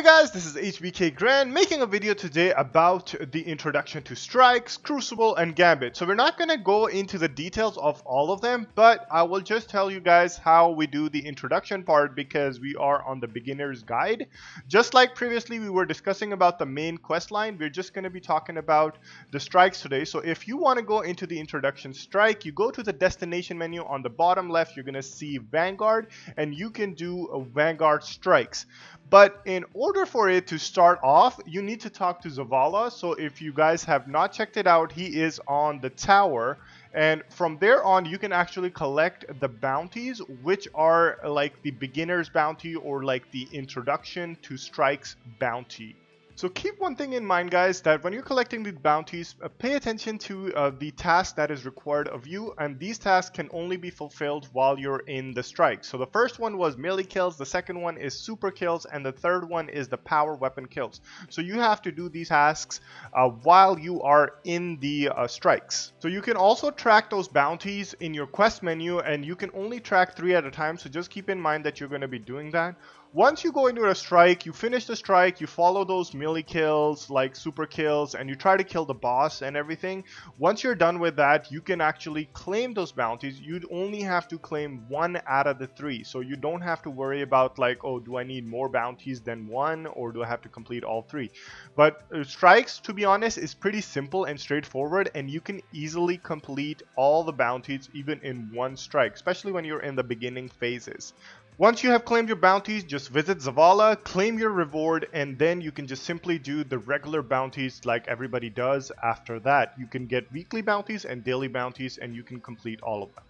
Guys, this is HBK Grand making a video today about the introduction to Strikes, Crucible, and Gambit. So we're not going to go into the details of all of them, but I will just tell you guys how we do the introduction part because we are on the beginner's guide. Just like previously we were discussing about the main quest line, we're just going to be talking about the Strikes today. So if you want to go into the introduction strike, you go to the destination menu on the bottom left, you're going to see Vanguard, and you can do a Vanguard Strikes. But in order for it to start off, you need to talk to Zavala. So if you guys have not checked it out, he is on the tower. And from there on, you can actually collect the bounties, which are like the beginner's bounty or like the introduction to Strikes bounty. So keep one thing in mind, guys, that when you're collecting these bounties, pay attention to the task that is required of you, and these tasks can only be fulfilled while you're in the strike. So the first one was melee kills, the second one is super kills, and the third one is the power weapon kills. So you have to do these tasks while you are in the strikes. So you can also track those bounties in your quest menu, and you can only track 3 at a time, so just keep in mind that you're going to be doing that. Once you go into a strike, you finish the strike, you follow those melee kills like super kills, and you try to kill the boss and everything. Once you're done with that, you can actually claim those bounties. You'd only have to claim 1 out of the 3, so you don't have to worry about like, oh, do I need more bounties than 1, or do I have to complete all 3? But strikes, to be honest, is pretty simple and straightforward, and you can easily complete all the bounties even in 1 strike, especially when you're in the beginning phases. Once you have claimed your bounties, just visit Zavala, claim your reward, and then you can just simply do the regular bounties like everybody does. After that, you can get weekly bounties and daily bounties, and you can complete all of them.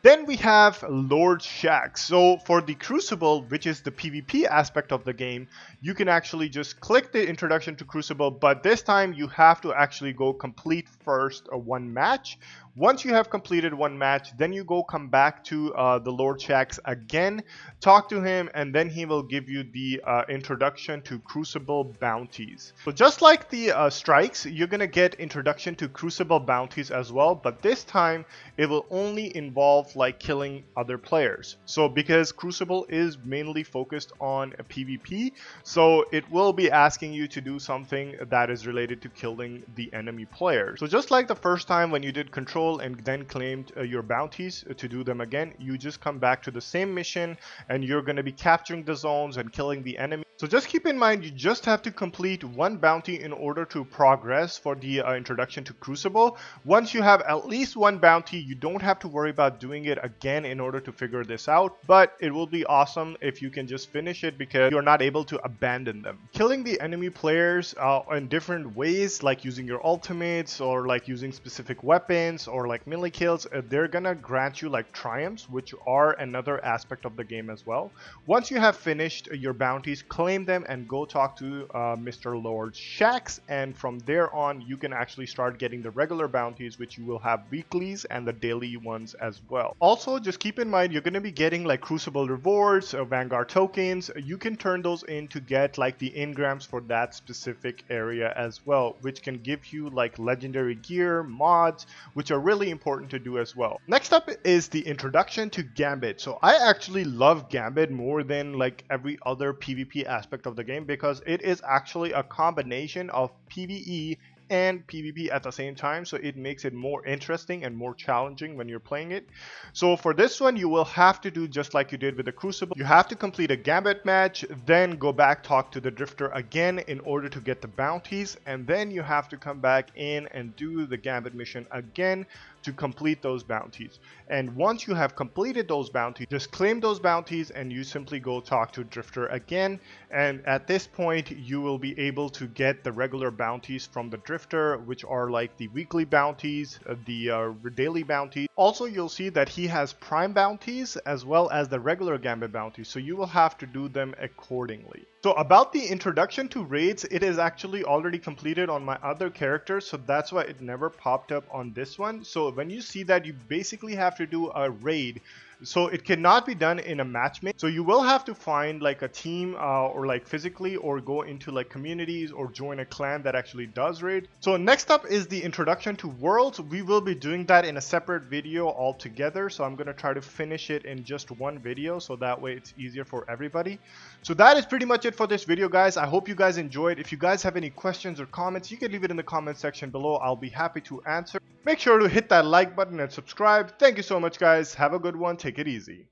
Then we have Lord Shack. So for the Crucible, which is the PvP aspect of the game, you can actually just click the introduction to Crucible, but this time you have to actually go complete first 1 match. Once you have completed 1 match, then you come back to the Lord Shacks again, talk to him, and then he will give you the introduction to Crucible bounties. So just like the strikes, you're gonna get introduction to Crucible bounties as well, but this time it will only involve like killing other players. So because Crucible is mainly focused on a PvP, so it will be asking you to do something that is related to killing the enemy players. So just like the first time when you did Control and then claimed your bounties, to do them again, you just come back to the same mission and you're going to be capturing the zones and killing the enemy. So just keep in mind, you just have to complete 1 bounty in order to progress for the introduction to Crucible. Once you have at least 1 bounty, you don't have to worry about doing it again in order to figure this out, but it will be awesome if you can just finish it because you're not able to abandon them. Killing the enemy players in different ways, like using your ultimates or like using specific weapons or like melee kills, they're gonna grant you like triumphs, which are another aspect of the game as well. Once you have finished your bounties, claim them and go talk to Mr. Lord Shacks, and from there on you can actually start getting the regular bounties, which you will have weeklies and the daily ones as well. Also, just keep in mind, you're going to be getting like Crucible rewards, Vanguard tokens. You can turn those in to get like the engrams for that specific area as well, which can give you like legendary gear, mods, which are really important to do as well. Next up is the introduction to Gambit. So I actually love Gambit more than like every other PvP aspect of the game because it is actually a combination of PvE and PvP at the same time, so it makes it more interesting and more challenging when you're playing it. So for this one, you will have to do just like you did with the Crucible. You have to complete a Gambit match, then go back, talk to the Drifter again in order to get the bounties, and then you have to come back in and do the Gambit mission again to complete those bounties. And once you have completed those bounties, just claim those bounties and you simply go talk to Drifter again, and at this point you will be able to get the regular bounties from the Drifter, which are like the weekly bounties, the daily bounties. Also, you'll see that he has prime bounties as well as the regular Gambit bounties, so you will have to do them accordingly. So about the introduction to raids, it is actually already completed on my other characters, so that's why it never popped up on this one. So when you see that, you basically have to do a raid So it cannot be done in a matchmake. So you will have to find like a team or like physically, or go into like communities or join a clan that actually does raid. So next up is the introduction to worlds. We will be doing that in a separate video altogether. So I'm going to try to finish it in just one video, so that way it's easier for everybody. So that is pretty much it for this video, guys. I hope you guys enjoyed. If you guys have any questions or comments, you can leave it in the comment section below. I'll be happy to answer. Make sure to hit that like button and subscribe. Thank you so much, guys. Have a good one. Take it easy.